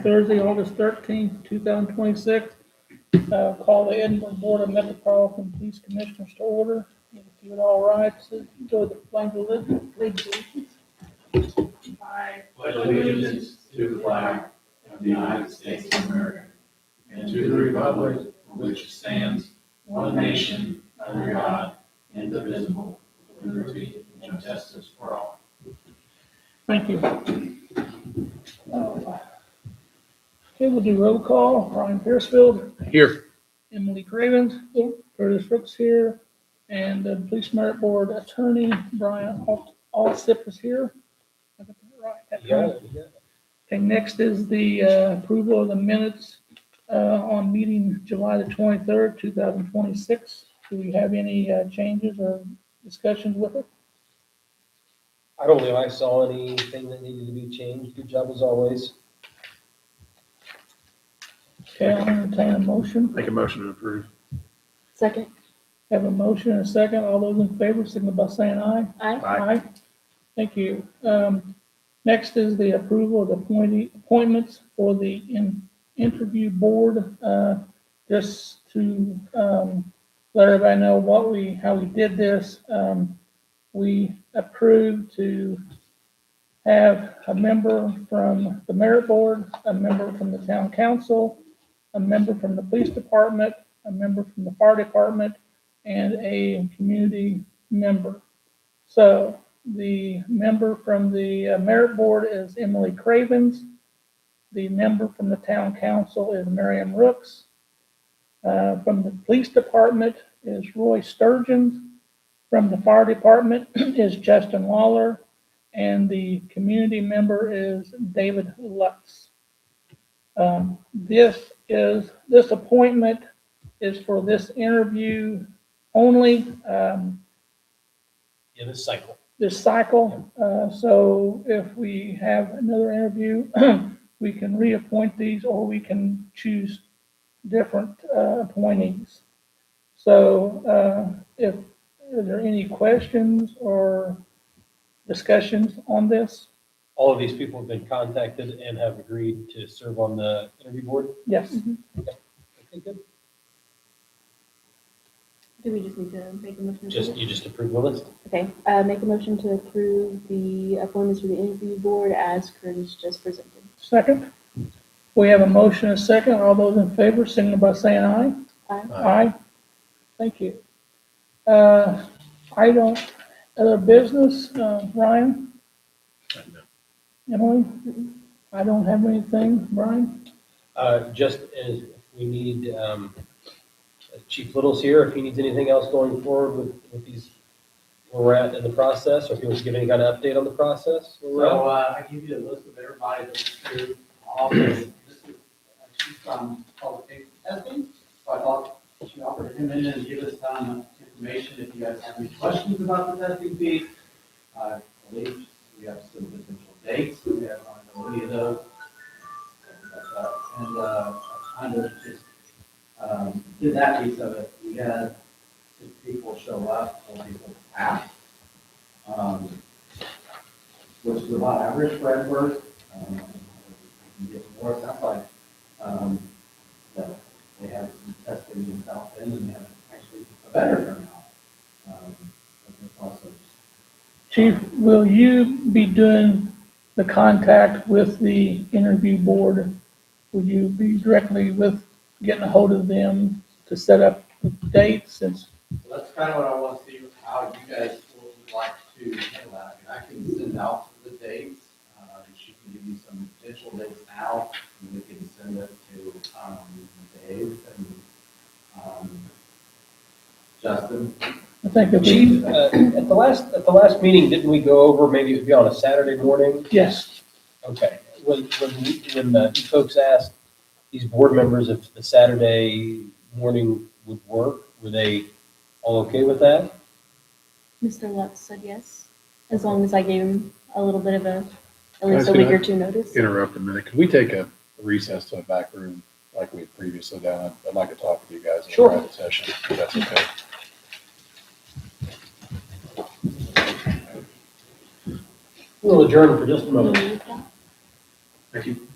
Thursday, August 13th, 2026. Call the Edinburgh Board of Metropolitan Police Commissioners to order. If you would all rise to go to the flag of allegiance. I pledge allegiance to the flag of the United States of America and to the republic for which it stands, one nation, under God, indivisible, with liberty and justice for all. Thank you. Okay, we'll do roll call. Brian Piercefield. Here. Emily Cravens. Here. Curtis Brooks here. And the Police Merit Board Attorney, Brian Allsip is here. I got that right. Yeah. Okay, next is the approval of the minutes on meeting July the 23rd, 2026. Do we have any changes or discussions with it? I don't believe I saw anything that needed to be changed. Good job as always. Okay, I'll entertain a motion. Make a motion to approve. Second. Have a motion and a second. All those in favor, signal by saying aye. Aye. Aye. Thank you. Next is the approval of the appointments for the interview board. Just to let everybody know how we did this. We approved to have a member from the merit board, a member from the town council, a member from the police department, a member from the fire department, and a community member. So the member from the merit board is Emily Cravens. The member from the town council is Miriam Rooks. From the police department is Roy Sturgeon. From the fire department is Justin Waller. And the community member is David Lutz. This appointment is for this interview only. This cycle. This cycle. So if we have another interview, we can reappoint these, or we can choose different appointees. So if are there any questions or discussions on this? All of these people have been contacted and have agreed to serve on the interview board. Yes. Okay, good. Do we just need to make a motion? You just approve the list. Okay, make a motion to approve the appointments for the interview board as Curtis just presented. Second. We have a motion and a second. All those in favor, signal by saying aye. Aye. Aye. Thank you. Other business, Ryan? Emily? I don't have anything, Brian? Just as we need, Chief Little's here, if he needs anything else going forward with these, where we're at in the process, or if he wants to give any kind of update on the process. So I give you a list of everybody that's through. Also, this is she's from public safety testing. So I thought she offered to come in and give us some information if you guys have any questions about the testing piece. I believe we have some potential dates. We have on any of those. And kind of just did that piece of it. We had 6 people show up, 4 people pass, which is about average for at first. Get more stuff like that they have testing in South End, and they have actually a better turnout. Chief, will you be doing the contact with the interview board? Will you be directly getting a hold of them to set up the dates? Since That's kind of what I want to see, how you guys would like to handle that. I mean, I can send out the dates. She can give you some potential dates now, and we can send it to Dave and Justin. I think if Chief, at the last meeting, didn't we go over maybe it would be on a Saturday morning? yes, Okay. When you folks asked these board members if the Saturday morning would work, were they all okay with that? Mr. Lutz said yes, as long as I gave him a little bit of at least a week or 2 notice. Interrupt a minute. Could we take a recess to a back room like we had previously done? I'd like to talk with you guys in a private session, if that's okay. We'll adjourn for just a moment. Thank you.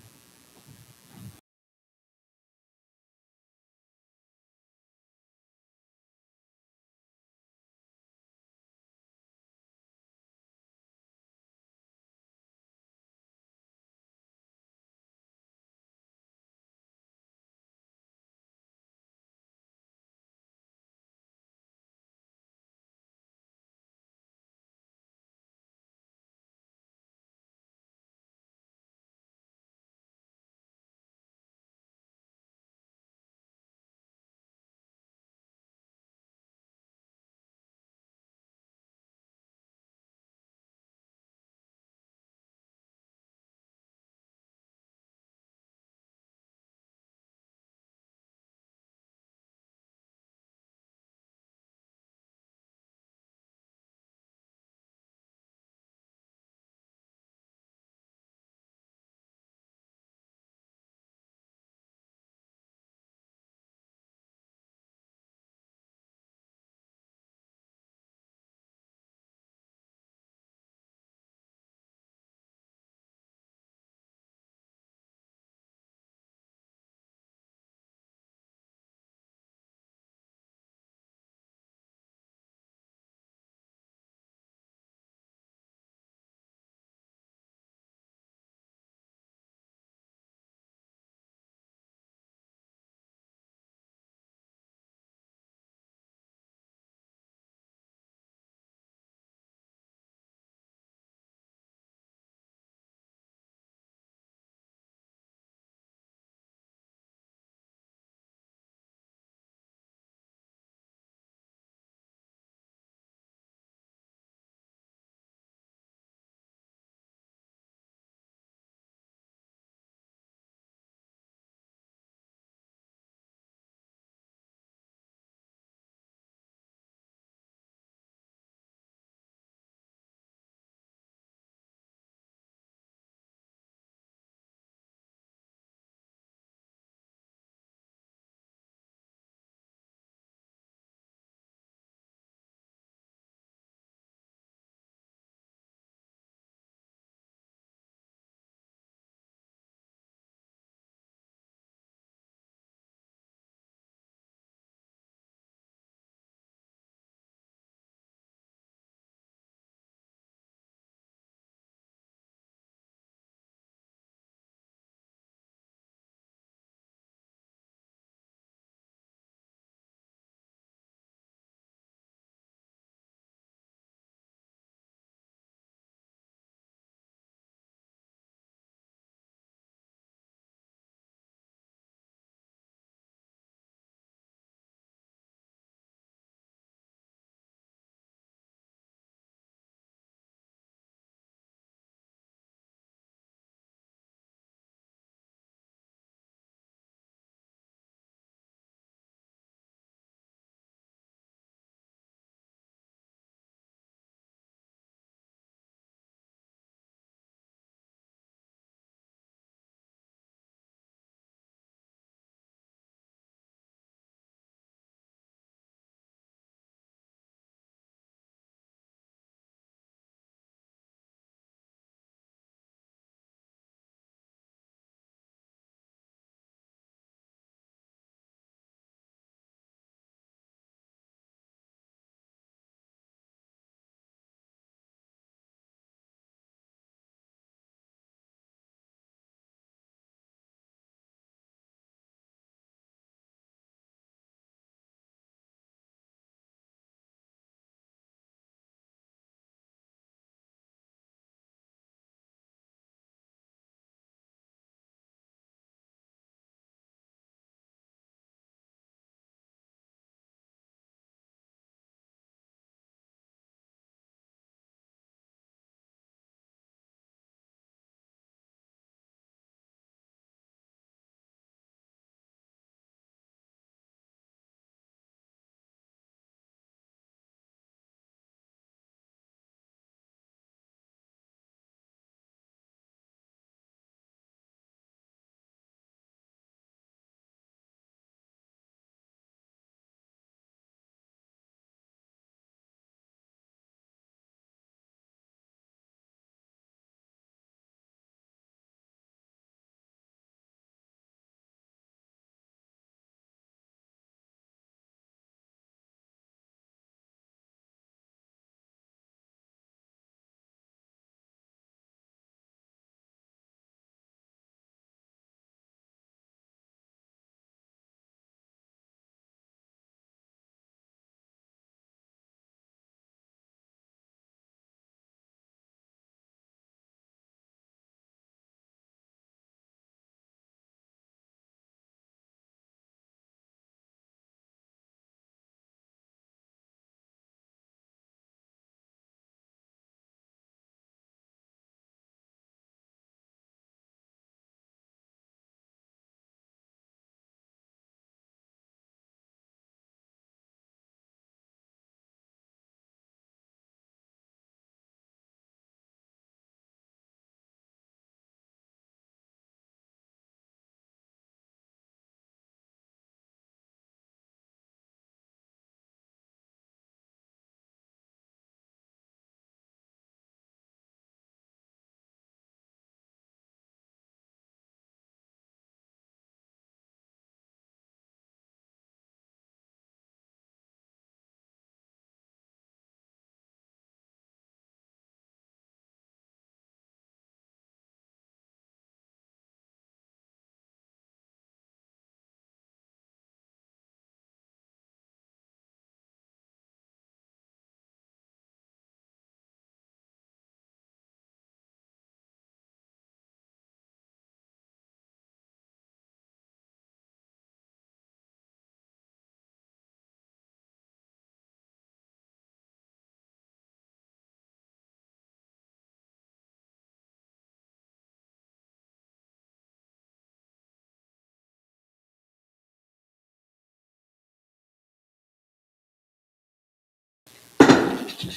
Okay,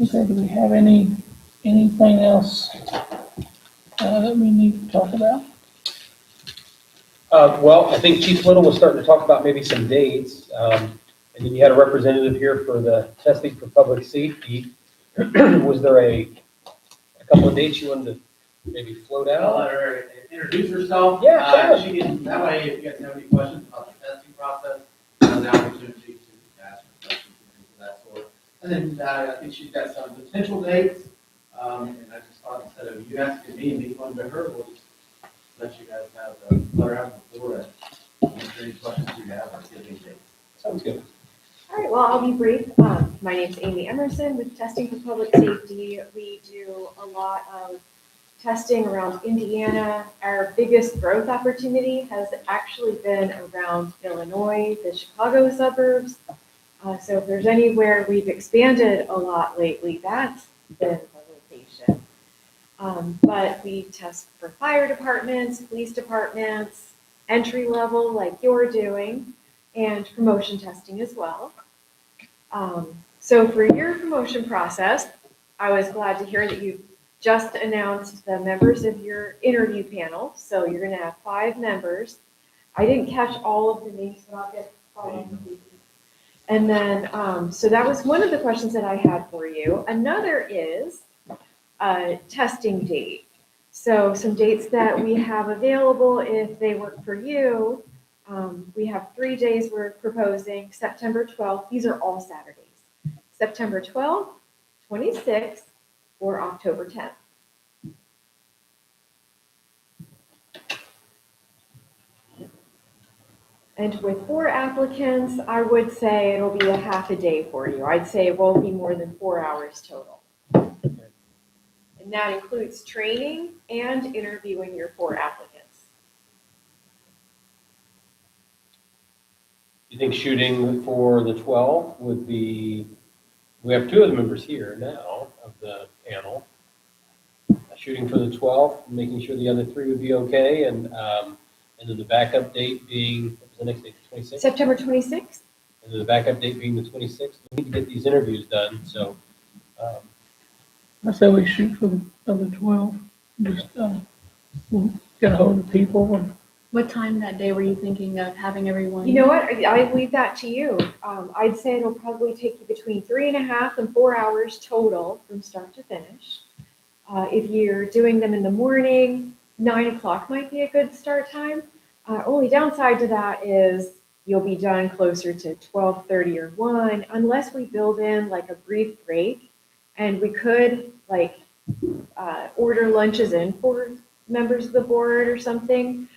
do we have anything else that we need to talk about? Well, I think Chief Little was starting to talk about maybe some dates. And then you had a representative here for the testing for public safety. Was there a couple of dates you wanted to maybe float I'll out? let her introduce herself. Yeah, sure. She can, that way, if you guys have any questions about the testing process, an opportunity to ask her questions and things of that sort. And then, I think she's got some potential dates, and I just thought instead of you asking me and me going to her, we'll just let you guys have, let her have the floor to answer any questions you have or give any dates. Sounds good. All right, well, I'll be brief. My name's Amy Emerson with Testing for Public Safety. We do a lot of testing around Indiana. Our biggest growth opportunity has actually been around Illinois, the Chicago suburbs. So if there's anywhere we've expanded a lot lately, that's been the location. But we test for fire departments, police departments, entry level like you're doing, and promotion testing as well. So for your promotion process, I was glad to hear that you just announced the members of your interview panel. So you're going to have 5 members. I didn't catch all of the names, but I'll get following. And then, so that was one of the questions that I had for you. Another is a testing date. So some dates that we have available if they work for you. We have 3 days we're proposing, September 12th. These are all Saturdays. September 12th, 26th, or October 10th. And with 4 applicants, I would say it'll be a half a day for you. I'd say it won't be more than 4 hours total. And that includes training and interviewing your 4 applicants. You think shooting for the 12 would be, we have 2 of the members here now of the panel. Shooting for the 12th, making sure the other 3 would be okay, and then the backup date being, what was the next date, 26th? September 26th? And then the backup date being the 26th. We need to get these interviews done, so. I say we shoot for the other 12. Just we'll get a hold of people. And What time that day were you thinking of having everyone? You know what? I leave that to you. I'd say it'll probably take you between 3.5 and 4 hours total from start to finish. If you're doing them in the morning, 9 o'clock might be a good start time. Only downside to that is you'll be done closer to 12:30 or 1, unless we build in like a brief break. And we could like order lunches in for members of the board or something.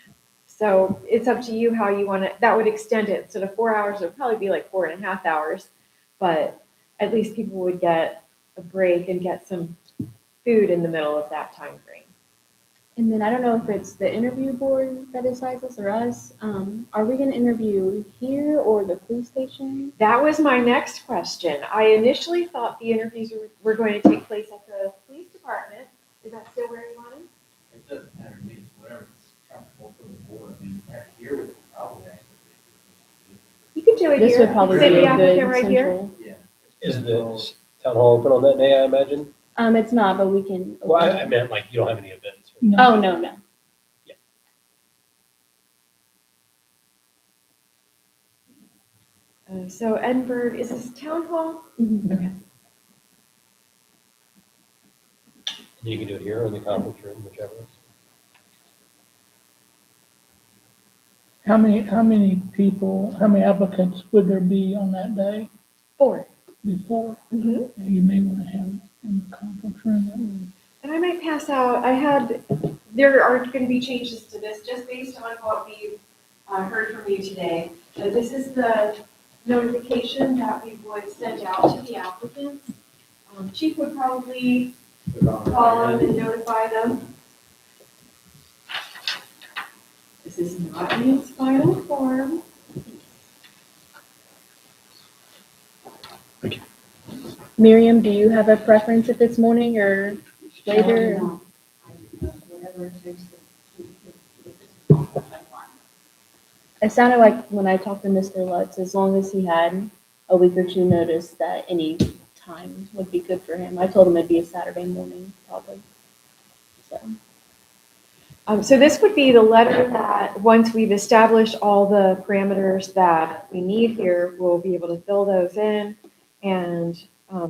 So it's up to you how you want to, that would extend it. So the 4 hours would probably be like 4.5 hours, but at least people would get a break and get some food in the middle of that time frame. And then I don't know if it's the interview board that decides this or us. Are we going to interview here or the police station? That was my next question. I initially thought the interviews were going to take place at the police department. Is that still where you want it? It doesn't matter to me, it's whatever's comfortable for the board. I mean, here would probably actually. You could do it This here. would probably Say be the a good applicant right here. central. Yeah. Is the town hall open on that day, I imagine? It's not, but we can. Well, I meant like you don't have any events. No. Oh, no, no. So Edinburgh, is this town hall? Mhm. Okay. And you can do it here or in the conference room, whichever. how many people, how many applicants would there be on that day 4. before? Mm-hmm. You may want to have it in the conference room. And I might pass out, there are going to be changes to this just based on what we've heard from you today. So this is the notification that we would send out to the applicants. Chief would probably call them and notify them. This is not in its final form. Miriam, do you have a preference if it's morning or later? It sounded like when I talked to Mr. Lutz, as long as he had a week or two notice that any time would be good for him. I told him it'd be a Saturday morning, probably. So, So this would be the letter that, once we've established all the parameters that we need here, we'll be able to fill those in. And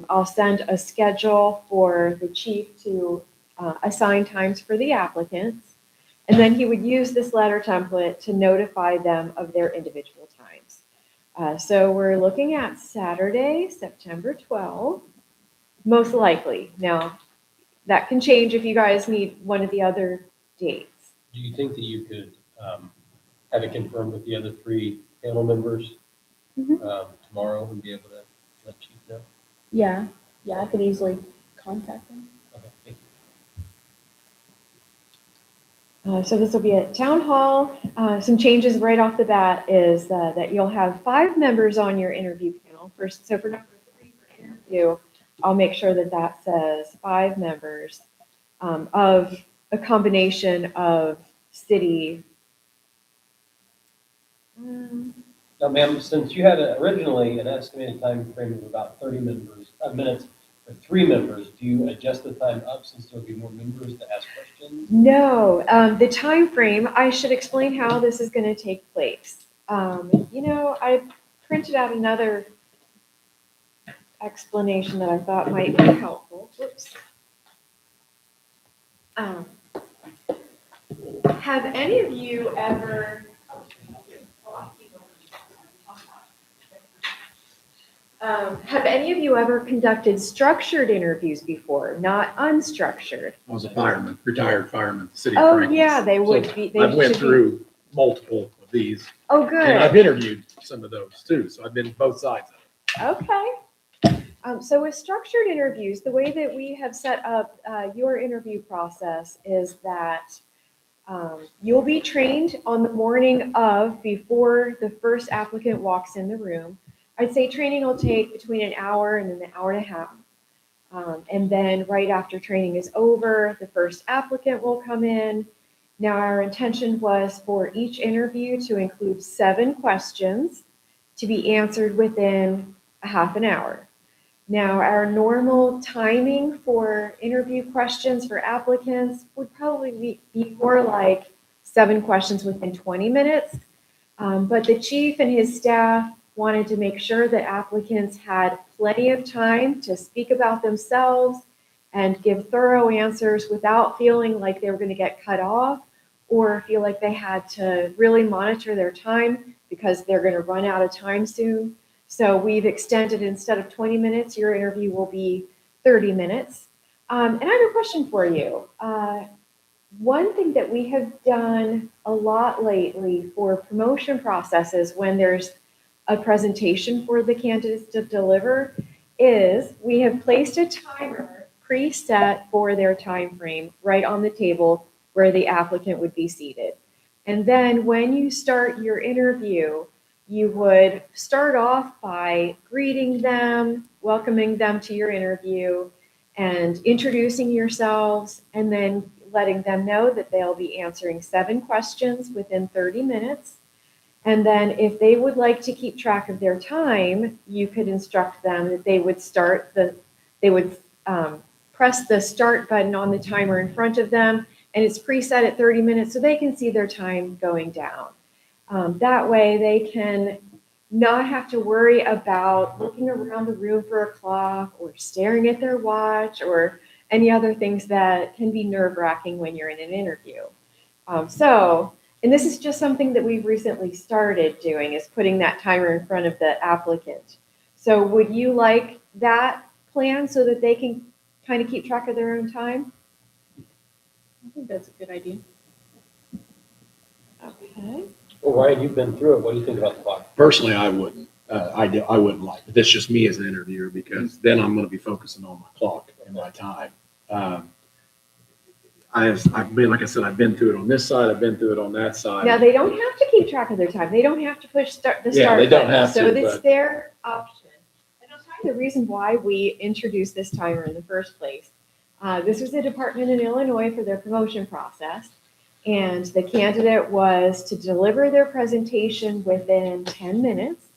I'll send a schedule for the chief to assign times for the applicants. And then he would use this letter template to notify them of their individual times. So we're looking at Saturday, September 12th, most likely. Now, that can change if you guys need one of the other dates. Do you think that you could have it confirmed with the other 3 panel members Mhm. tomorrow and be able to let Chief know? yeah, I could easily contact him. Okay, thank So this will be at Town Hall. Some changes right off the bat is that you'll have 5 members on your interview panel. So for number 3 for interview, I'll make sure that that says 5 members of a combination of city. Now, ma'am, since you had originally an estimated time frame of about 30 minutes for 3 members, do you adjust the time up since there'll be more members to ask questions? No, the time frame. I should explain how this is going to take place. I printed out another explanation that I thought might be helpful. Whoops. Have any of you ever? Have any of you ever conducted structured interviews before, not unstructured? I was a fireman, retired fireman, in the city of Oh, Franklin. yeah, they would So be. They I've went should be- through multiple of these, Oh, and I've good. interviewed some of those too, so I've been both sides of it. Okay. So with structured interviews, the way that we have set up your interview process is that you'll be trained on the morning of, before the first applicant walks in the room. I'd say training will take between an hour and an hour and a half. And then right after training is over, the first applicant will come in. Now, our intention was for each interview to include 7 questions to be answered within a half an hour. Now, our normal timing for interview questions for applicants would probably be more like 7 questions within 20 minutes. But the chief and his staff wanted to make sure that applicants had plenty of time to speak about themselves and give thorough answers without feeling like they were going to get cut off or feel like they had to really monitor their time because they're going to run out of time soon. So we've extended, instead of 20 minutes, your interview will be 30 minutes. And I have a question for you. One thing that we have done a lot lately for promotion processes when there's a presentation for the candidates to deliver is we have placed a timer preset for their time frame right on the table where the applicant would be seated. And then when you start your interview, you would start off by greeting them, welcoming them to your interview, and introducing yourselves, and then letting them know that they'll be answering 7 questions within 30 minutes. And then if they would like to keep track of their time, you could instruct them that they would press the start button on the timer in front of them, and it's preset at 30 minutes so they can see their time going down. That way they can not have to worry about looking around the room for a clock or staring at their watch or any other things that can be nerve-wracking when you're in an interview. And this is just something that we've recently started doing, is putting that timer in front of the applicant. So would you like that plan so that they can kind of keep track of their own time? I think that's a good idea. Okay. Well, Ryan, you've been through it. What do you think about the clock? Personally, I wouldn't. I wouldn't like it. That's just me as an interviewer because then I'm going to be focusing on my clock and my time. I've been, like I said, I've been through it on this side. I've been through it on that side. Now, they don't have to keep track of their time. They don't have to push the Yeah, start they don't button. have So to, it's but- their option. And I'll tell you the reason why we introduced this timer in the first place. This was a department in Illinois for their promotion process. And the candidate was to deliver their presentation within 10 minutes.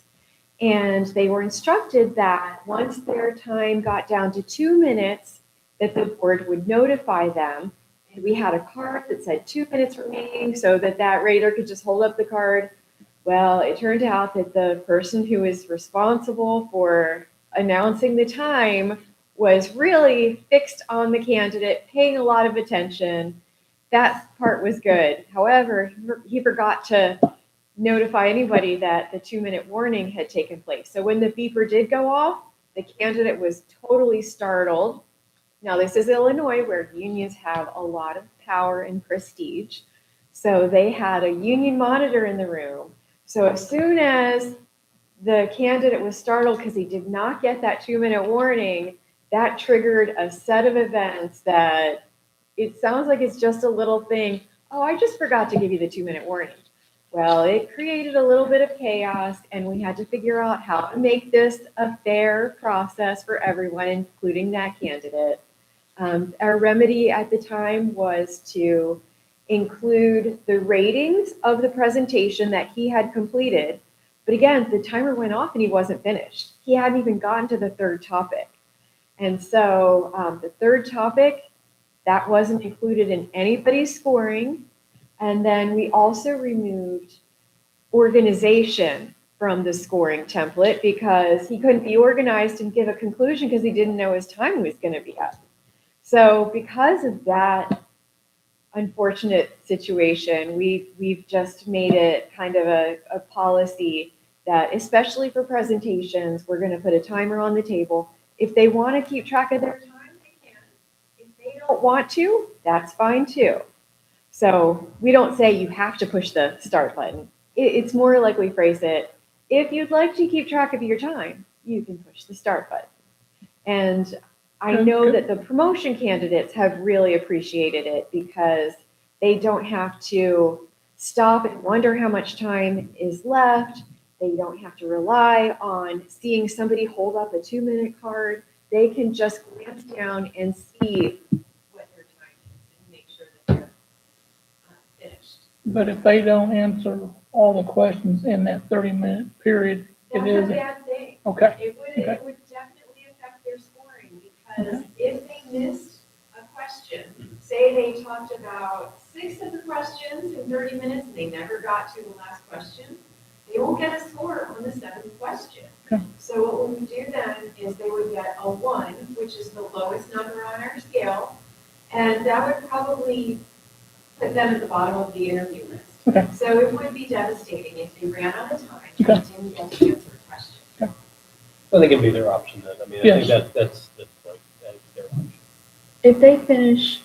And they were instructed that once their time got down to 2 minutes, that the board would notify them. And we had a card that said 2 minutes remaining so that rater could just hold up the card. Well, it turned out that the person who was responsible for announcing the time was really fixed on the candidate, paying a lot of attention. That part was good. However, he forgot to notify anybody that the 2-minute warning had taken place. So when the beeper did go off, the candidate was totally startled. Now, this is Illinois where unions have a lot of power and prestige. So they had a union monitor in the room. So as soon as the candidate was startled because he did not get that 2-minute warning, that triggered a set of events that it sounds like it's just a little thing. Oh, I just forgot to give you the 2-minute warning. Well, it created a little bit of chaos, and we had to figure out how to make this a fair process for everyone, including that candidate. Our remedy at the time was to include the ratings of the presentation that he had completed. But again, the timer went off and he wasn't finished. He hadn't even gotten to the third topic. And so the third topic, that wasn't included in anybody's scoring. And then we also removed organization from the scoring template because he couldn't be organized and give a conclusion because he didn't know his time was going to be up. So because of that unfortunate situation, we've just made it kind of a policy that, especially for presentations, we're going to put a timer on the table. If they want to keep track of their time, they can. If they don't want to, that's fine too. So we don't say you have to push the start button. It's more like we phrase it, if you'd like to keep track of your time, you can push the start button. And I know that the promotion candidates have really appreciated it because they don't have to stop and wonder how much time is left. They don't have to rely on seeing somebody hold up a 2-minute card. They can just glance down and see what their time is and make sure that they're finished. But if they don't answer all the questions in that 30-minute period, it That's is, a bad thing. okay, It would definitely affect their scoring because if they missed a question, say they talked about 6 of the questions in 30 minutes and they never got to the last question, they won't get a score on the 7th question. Okay. So what we would do then is they would get a 1, which is the lowest number on our scale, and that would probably put them at the bottom of the interview list. Okay. So it would be devastating if they ran out of time and Okay. didn't get to answer a question. Well, they can be their option then. I mean, I Yes. think that's the point. That is their option. If they finish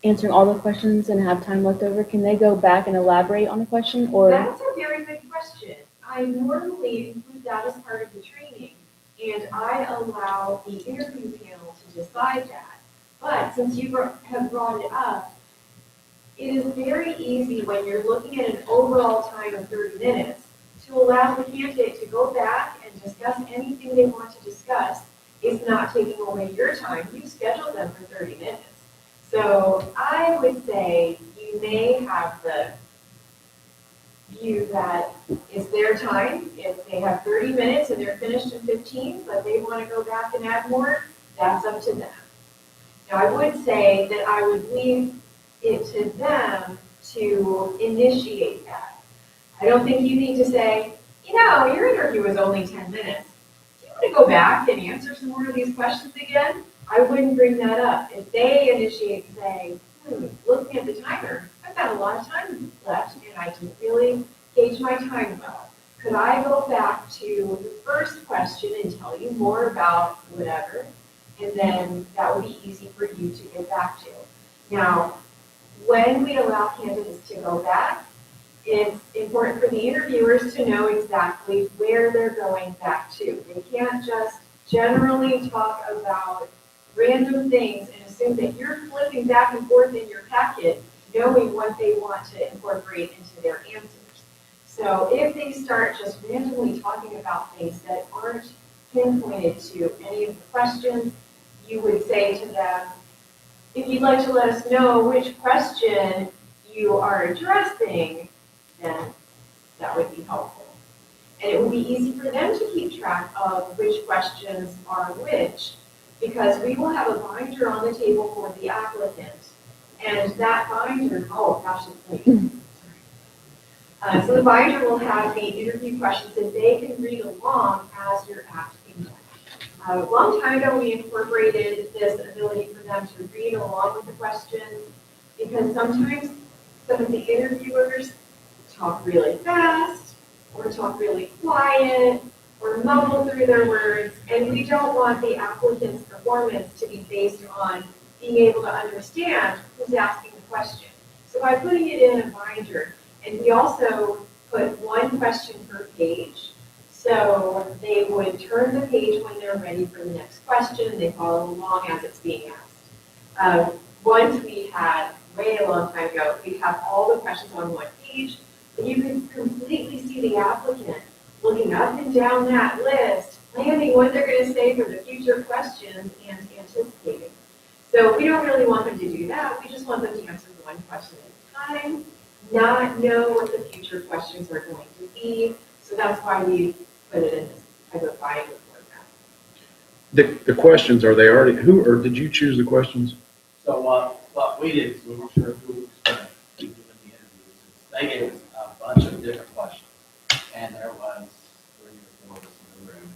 answering all the questions and have time left over, can they go back and elaborate on the question or? That's a very good question. I normally include that as part of the training, and I allow the interview panel to decide that. But since you have brought it up, it is very easy when you're looking at an overall time of 30 minutes to allow the candidate to go back and discuss anything they want to discuss. It's not taking away your time. You scheduled them for 30 minutes. So I would say you may have the view that it's their time. If they have 30 minutes and they're finished in 15, but they want to go back and add more, that's up to them. Now, I would say that I would leave it to them to initiate that. I don't think you need to say, your interview was only 10 minutes. Do you want to go back and answer some more of these questions again? I wouldn't bring that up. If they initiate saying, looking at the timer, I've got a lot of time left and I didn't really gauge my time well. Could I go back to the first question and tell you more about whatever? And then that would be easy for you to get back to. Now, when we allow candidates to go back, it's important for the interviewers to know exactly where they're going back to. They can't just generally talk about random things and assume that you're flipping back and forth in your packet, knowing what they want to incorporate into their answers. So if they start just randomly talking about things that aren't pinpointed to any of the questions, you would say to them, if you'd like to let us know which question you are addressing, then that would be helpful. And it will be easy for them to keep track of which questions are which, because we will have a binder on the table for the applicant. And that binder, oh gosh, it's late. So the binder will have the interview questions that they can read along as you're asking them. A long time ago, we incorporated this ability for them to read along with the questions, because sometimes some of the interviewers talk really fast, or talk really quiet, or mumble through their words, and we don't want the applicant's performance to be based on being able to understand who's asking the question. So by putting it in a binder, and we also put one question per page, so they would turn the page when they're ready for the next question, and they follow along as it's being asked. Once we had, way a long time ago, we have all the questions on one page, and you can completely see the applicant looking up and down that list, planning what they're going to say for the future questions and anticipating. So we don't really want them to do that. We just want them to answer one question at a time, not know what the future questions are going to be. So that's why we put it in this type of binder format. The questions, are they already, who, or did you choose the questions? So what we did is we weren't sure who was going to be doing the interviews. They gave us a bunch of different questions, and there was 3 or 4 of us in the room.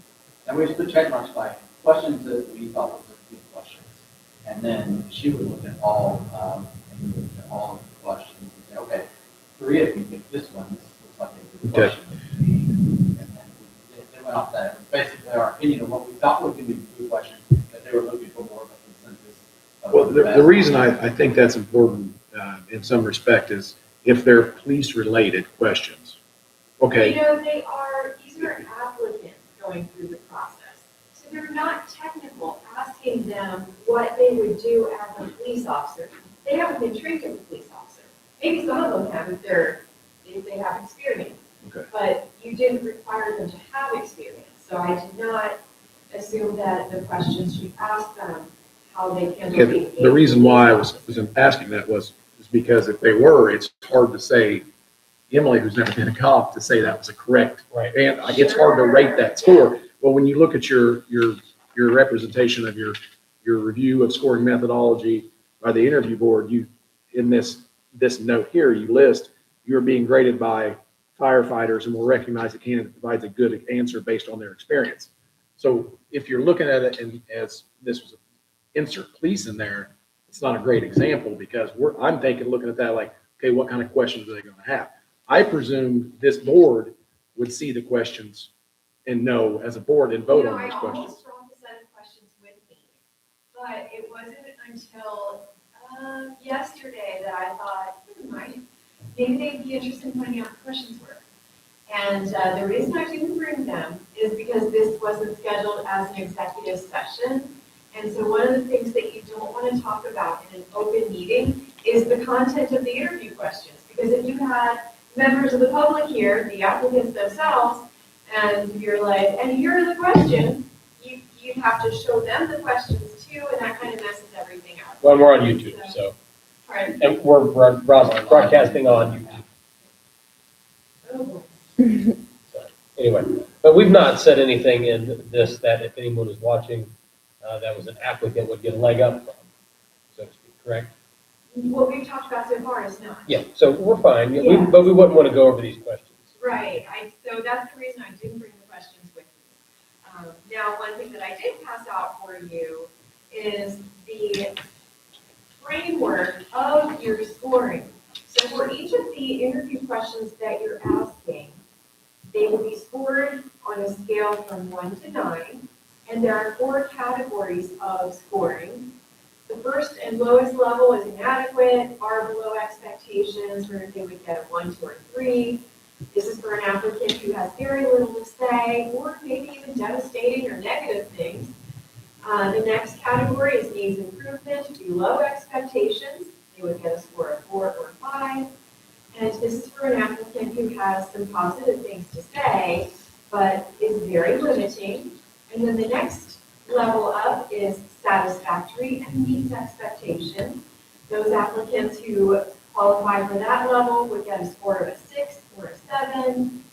And we just put check marks by questions that we thought were good questions. And then she would look at all, and look at all of the questions and say, okay, 3 of you picked this one. This looks like a good Okay. question. And then they went off that. It was basically our opinion of what we thought were going to be good questions that they were looking for more of a consensus. Well, the reason I think that's important in some respect is if they're police-related questions. Okay, You know, these are applicants going through the process. So they're not technical, asking them what they would do as a police officer. They haven't been trained as a police officer. Maybe some of them have if they have experience. Okay. But you didn't require them to have experience. So I did not assume that the questions you asked them, how they handle okay, the reason why I was asking that was because if they were, it's hard to say, Emily, who's never been a cop, to say that was a correct. Right. And it's hard to rate that score. Well, when you look at your representation of your review of scoring methodology by the interview board, you, in this note here, you list, you're being graded by firefighters and will recognize the candidate provides a good answer based on their experience. So if you're looking at it and as this was insert police in there, it's not a great example because I'm looking at that like, okay, what kind of questions are they going to have? I presume this board would see the questions and know as a board and vote on I those questions. almost brought the set of questions with me, but it wasn't until yesterday that I thought, maybe they'd be interested in finding out what the questions were. And the reason I didn't bring them is because this wasn't scheduled as an executive session. And so one of the things that you don't want to talk about in an open meeting is the content of the interview questions. Because if you had members of the public here, the applicants themselves, and you're like, and here are the questions, you'd have to show them the questions too, and that kind of messes everything up. Well, we're on YouTube, so, Pardon? and we're broadcasting on YouTube. Oh, Anyway, but we've not said anything in this that if anyone is watching, that was an applicant would get a leg up from, so to speak, correct? what we've talked about so far is not. Yeah, so we're fine, Yeah. but we wouldn't want to go over these questions. Right, so that's the reason I didn't bring the questions with me. Now, one thing that I did pass out for you is the framework of your scoring. So for each of the interview questions that you're asking, they will be scored on a scale from 1 to 9, and there are 4 categories of scoring. The first and lowest level is inadequate, far below expectations, where they would get a 1, 2, or 3. This is for an applicant who has very little to say, or maybe even devastating or negative things. The next category is needs improvement, below expectations. They would get a score of 4 or 5. And this is for an applicant who has some positive things to say, but is very limiting. And then the next level up is satisfactory and meets expectations. Those applicants who qualify for that level would get a score of a 6 or a 7.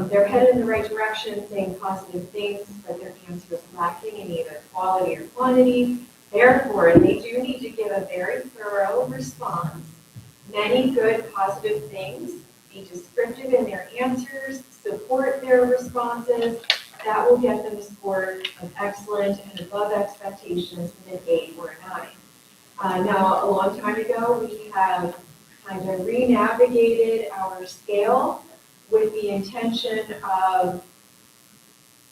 They're headed in the right direction, saying positive things, but their answer is lacking in either quality or quantity. Therefore, they do need to give a very thorough response. Many good positive things, be descriptive in their answers, support their responses. That will get them a score of excellent and above expectations with an 8 or a 9. Now, a long time ago, we have kind of re-navigated our scale with the intention of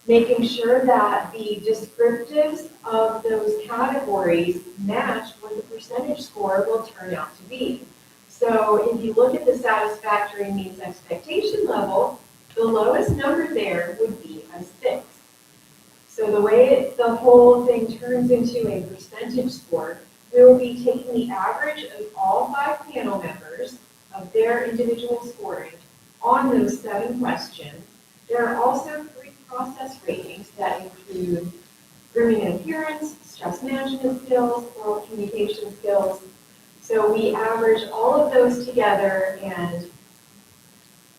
making sure that the descriptives of those categories match what the percentage score will turn out to be. So if you look at the satisfactory means expectation level, the lowest number there would be a 6. So the way the whole thing turns into a percentage score, we will be taking the average of all 5 panel members of their individual scoring on those 7 questions. There are also 3 process ratings that include grooming and appearance, stress management skills, oral communication skills. So we average all of those together and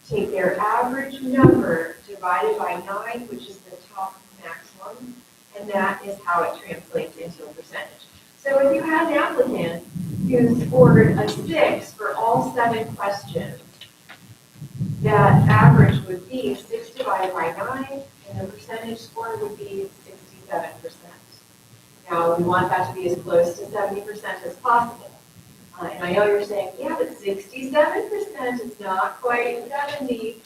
take their average number divided by 9, which is the top maximum, and that is how it translates into a percentage. So if you had an applicant who scored a 6 for all 7 questions, that average would be 6 divided by 9, and the percentage score would be 67%. Now, we want that to be as close to 70% as possible. And I know you're saying, yeah, but 67% is not quite 70.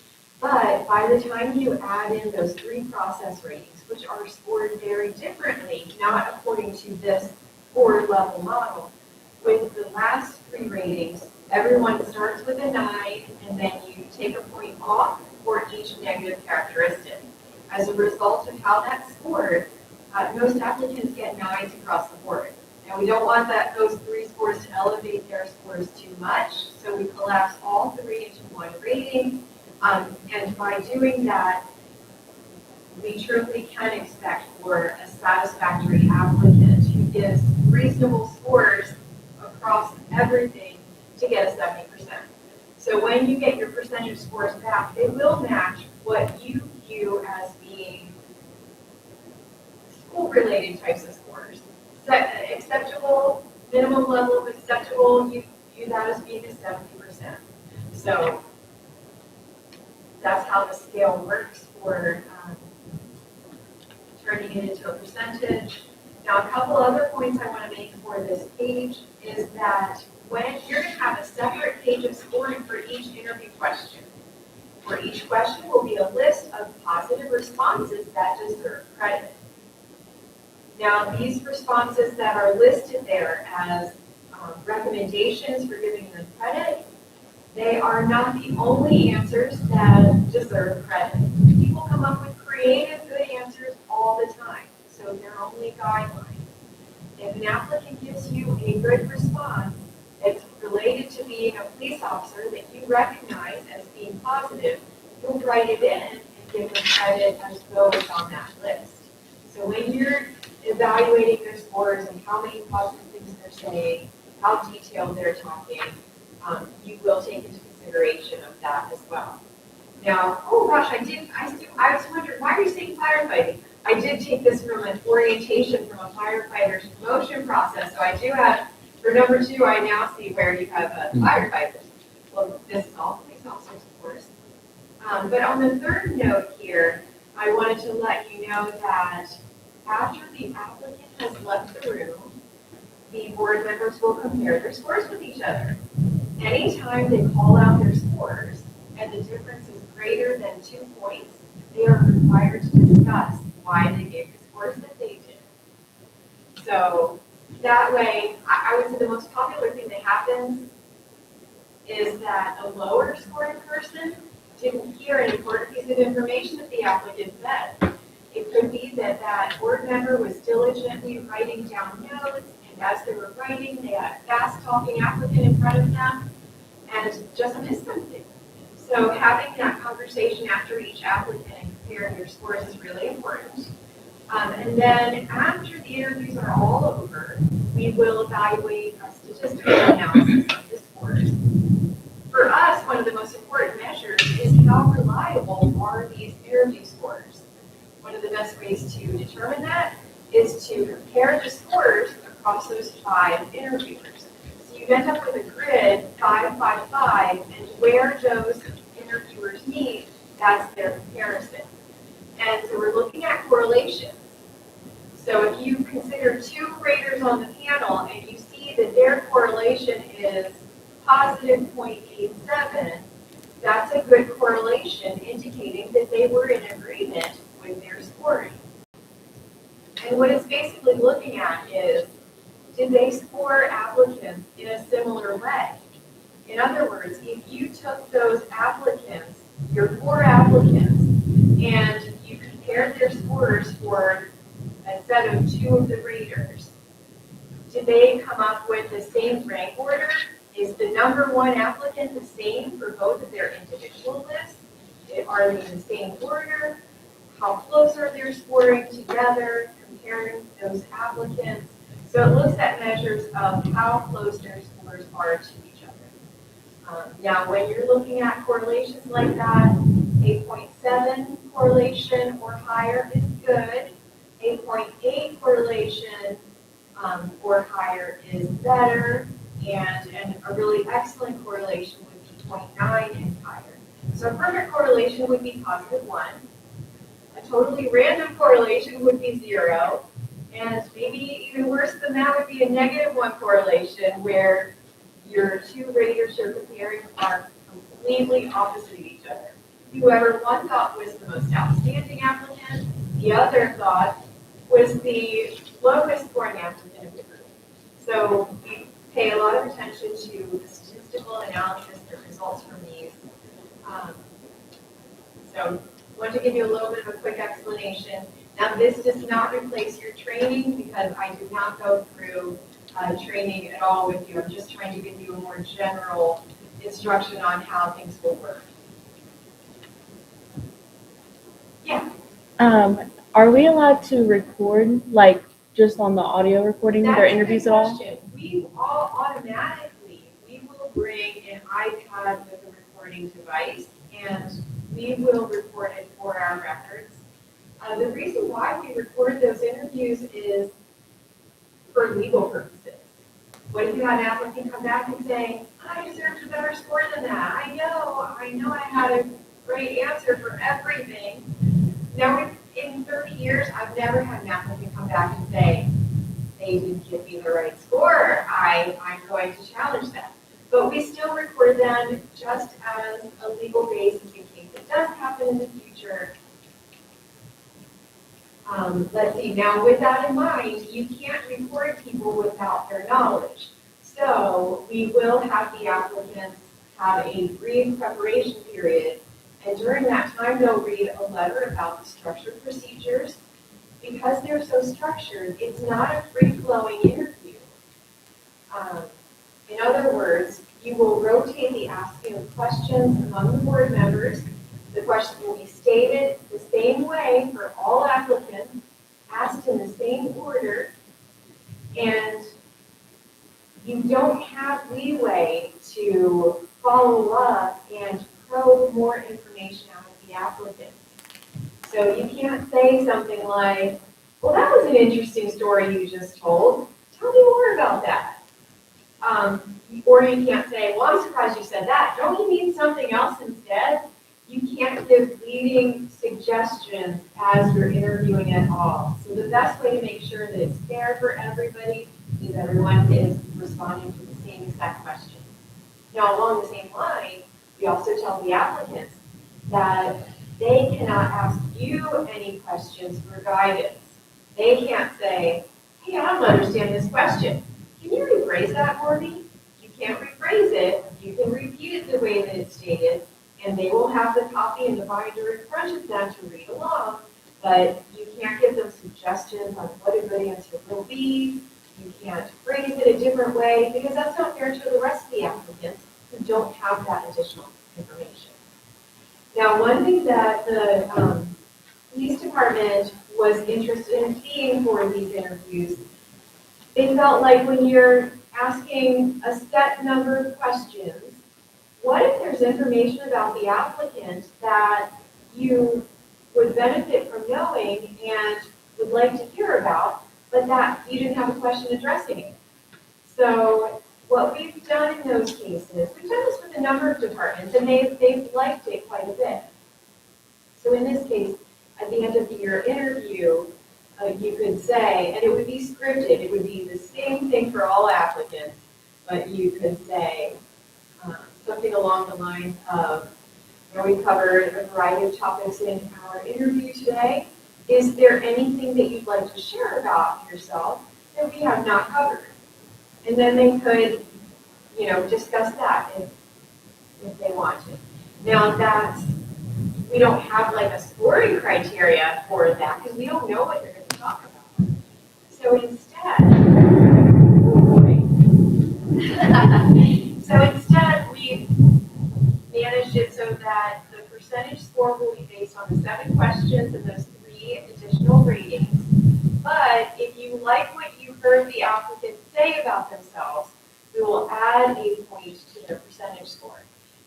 But by the time you add in those 3 process ratings, which are scored very differently, not according to this board level model, with the last 3 ratings, everyone starts with a 9, and then you take a point off for each negative characteristic. As a result of how that's scored, most applicants get 9s across the board. Now, we don't want those 3 scores to elevate their scores too much, so we collapse all 3 into 1 rating. And by doing that, we truly can expect for a satisfactory applicant who gives reasonable scores across everything to get a 70%. So when you get your percentage scores back, they will match what you view as being school-related types of scores. Acceptable, minimum level of acceptable, you view that as being a 70%. So that's how the scale works for turning it into a percentage. Now, a couple other points I want to make for this page is that when you're going to have a separate page of scoring for each interview question. For each question will be a list of positive responses that deserve credit. Now, these responses that are listed there as recommendations for giving them credit, they are not the only answers that deserve credit. People come up with creative, good answers all the time, so they're only guidelines. If an applicant gives you a good response that's related to being a police officer that you recognize as being positive, you'll write it in and give them credit as though it's on that list. So when you're evaluating their scores and how many positive things they're saying, how detailed they're talking, you will take into consideration of that as well. Now, oh gosh, I was wondering, why are you saying firefighting? I did take this from an orientation from a firefighter's promotion process, so I do have, for number 2, I now see where you have a firefighter. Well, this is all police officers, of course. But on the 3rd note here, I wanted to let you know that after the applicant has left the room, the board members will compare their scores with each other. Anytime they call out their scores and the difference is greater than 2 points, they are required to discuss why they gave the scores that they did. So that way, I would say the most popular thing that happens is that a lower scoring person didn't hear an important piece of information that the applicant said. It could be that that board member was diligently writing down notes, and as they were writing, they had a fast-talking applicant in front of them and just missed something. So having that conversation after each applicant and comparing your scores is really important. And then after the interviews are all over, we will evaluate a statistical analysis of the scores. For us, one of the most important measures is how reliable are ways to determine that is to compare the scores across those 5 interviewers. So you end up with a grid 5, 5, 5, and where those interviewers meet, that's their comparison. And so we're looking at correlations. So if you consider 2 raters on the panel and you see that their correlation is positive 0.87, that's a good correlation indicating that they were in agreement with their scoring. And what it's basically looking at is, did they score applicants in a similar way? In other words, if you took those applicants, your 4 applicants, and you compared their scores for a set of 2 of the raters, did they come up with the same rank order? Is the number 1 applicant the same for both of their individual lists? Are they in the same order? How close are their scoring together, comparing those applicants? So it looks at measures of how close their scores are to each other. Now, when you're looking at correlations like that, 8.7 correlation or higher is good. 8.8 correlation or higher is better, and a really excellent correlation would be 0.9 and higher. So a perfect correlation would be positive 1. A totally random correlation would be 0. And maybe even worse than that would be a negative 1 correlation where your 2 raters you're comparing are completely opposite of each other. Whoever one thought was the most outstanding applicant, the other thought was the lowest scoring applicant of the group. So we pay a lot of attention to the statistical analysis, the results from these. So I want to give you a little bit of a quick explanation. Now, this does not replace your training because I did not go through training at all with you. I'm just trying to give you a more general instruction on how things will work. Yeah. Are we allowed to record, like, just on the audio recording, That's their a good interviews at all? question. We all automatically, we will bring an iPad with a recording device, and we will record it for our records. The reason why we record those interviews is for legal purposes. What if you had an applicant come back and say, I deserved a better score than that. I know I had a great answer for everything. Now, in 30 years, I've never had an applicant come back and say, they didn't give me the right score. I'm going to challenge that. But we still record them just as a legal basis in case it does happen in the future. Let's see, now with that in mind, you can't record people without their knowledge. So we will have the applicants have a brief preparation period, and during that time, they'll read a letter about the structured procedures. Because they're so structured, it's not a free-flowing interview. In other words, you will rotate the asking of questions among the board members. The question will be stated the same way for all applicants, asked in the same order, and you don't have leeway to follow up and probe more information out of the applicant. So you can't say something like, well, that was an interesting story you just told. Tell me more about that. Or you can't say, well, I'm surprised you said that. Don't you mean something else instead? You can't give leading suggestions as you're interviewing at all. So the best way to make sure that it's fair for everybody is everyone is responding to the same exact question. Now, along the same line, we also tell the applicants that they cannot ask you any questions for guidance. They can't say, hey, I don't understand this question. Can you rephrase that for me? You can't rephrase it. You can repeat it the way that it's stated, and they will have the copy and the binder in front of them to read along, but you can't give them suggestions on what a good answer will be. You can't phrase it a different way, because that's not fair to the rest of the applicants who don't have that additional information. Now, one thing that the police department was interested in seeing for these interviews, they felt like when you're asking a set number of questions, what if there's information about the applicant that you would benefit from knowing and would like to hear about, but that you didn't have a question addressing it. So what we've done in those cases, we've done this with a number of departments, and they've liked it quite a bit. So in this case, at the end of your interview, you could say, and it would be scripted, it would be the same thing for all applicants, but you could say something along the lines of, we covered a variety of topics in our interview today. Is there anything that you'd like to share about yourself that we have not covered? And then they could, discuss that if they want to. Now we don't have like a scoring criteria for that because we don't know what they're going to talk about. So instead, we managed it so that the percentage score will be based on the 7 questions and those 3 additional ratings. But if you like what you heard the applicant say about themselves, we will add a point to their percentage score.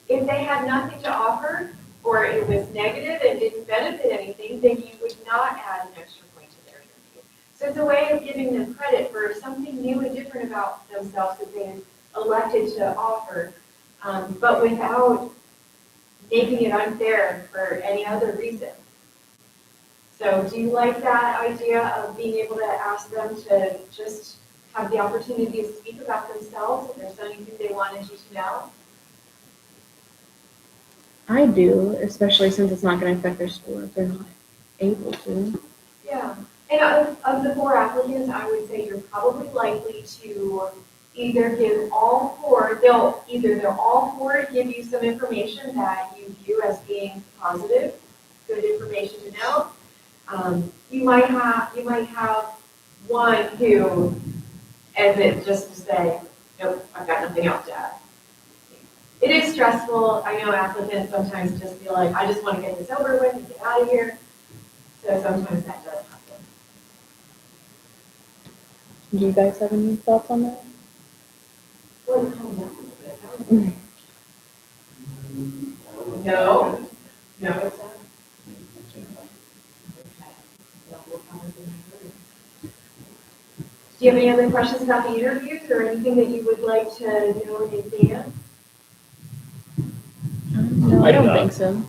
If they had nothing to offer, or it was negative and didn't benefit anything, then you would not add an extra point to their interview. So it's a way of giving them credit for something new and different about themselves that they elected to offer, but without making it unfair for any other reason. So do you like that idea of being able to ask them to just have the opportunity to speak about themselves if there's anything they wanted you to know? I do, especially since it's not going to affect their score if they're not able to. Yeah, and of the 4 applicants, I would say you're probably likely to either give all 4, they'll all 4 give you some information that you view as being positive, good information to know. You might have one who ends it just to say, nope, I've got nothing else to add. It is stressful. I know applicants sometimes just feel like, I just want to get this over with and get out of here. So sometimes that does happen. Do you guys have any thoughts on that? Well, it's kind of messy, but no, it's not. Do you have any other questions about the interviews or anything that you would like to know in advance? No, I I do don't not. think so.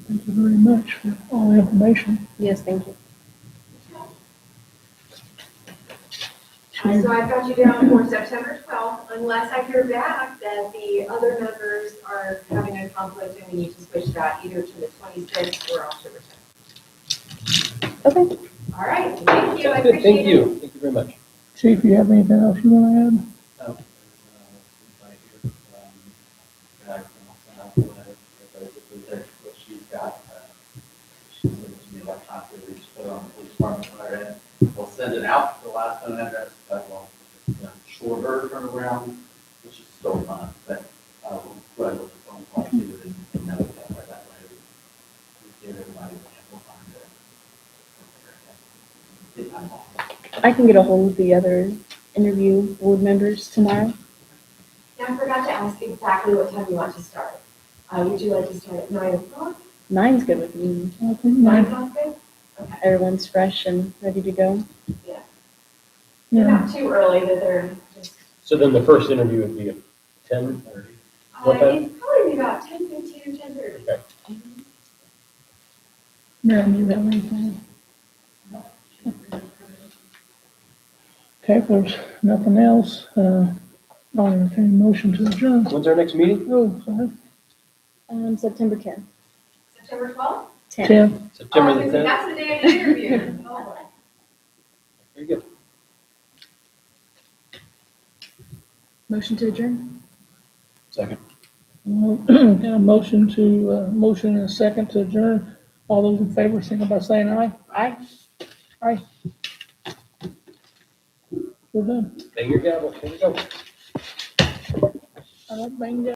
Thank you very much for all the information. Yes, thank you. So I've got you down for September 12th, unless I hear back that the other members are having a conflict and we need to switch that either to the 26th or October 10th. Okay. All right, thank you, I Sounds good. appreciate Thank it. you. Thank you very much. Chief, you have anything else you want to add? No. Right here, back from South Letter, what she's got. She sent it to me electronically, we just put it on the police department letterhead. We'll send it out to the last known address, but we'll, shorter turnaround, which is still fun, but, we'll go ahead with the phone call too, and know that way, we give everybody ample time to. I can get a hold of the other interview board members tomorrow. Now, I forgot to ask exactly what time you want to start. Would you like to start at 9 o'clock? 9's good with me. I think 9 nine. o'clock good? Okay. Everyone's fresh and ready to go. They're Yeah, not too early that they're just, So then the first interview would be at 10:30? What time? it's probably about 10:15 or 10:30. Okay. Mary, do you have anything? Okay, if there's nothing else, I'll entertain a motion to adjourn. When's our next meeting? Oh, sorry. September 10th. September 12th? 10th. 10. September Oh, the because 10th? that's the day of the interview. Oh, boy. Very good. Motion to adjourn? Second. Got a motion and a second to adjourn. All those in favor, signal by saying aye. Aye. Aye. We're done. Bang your gavel. Here we go. I like bang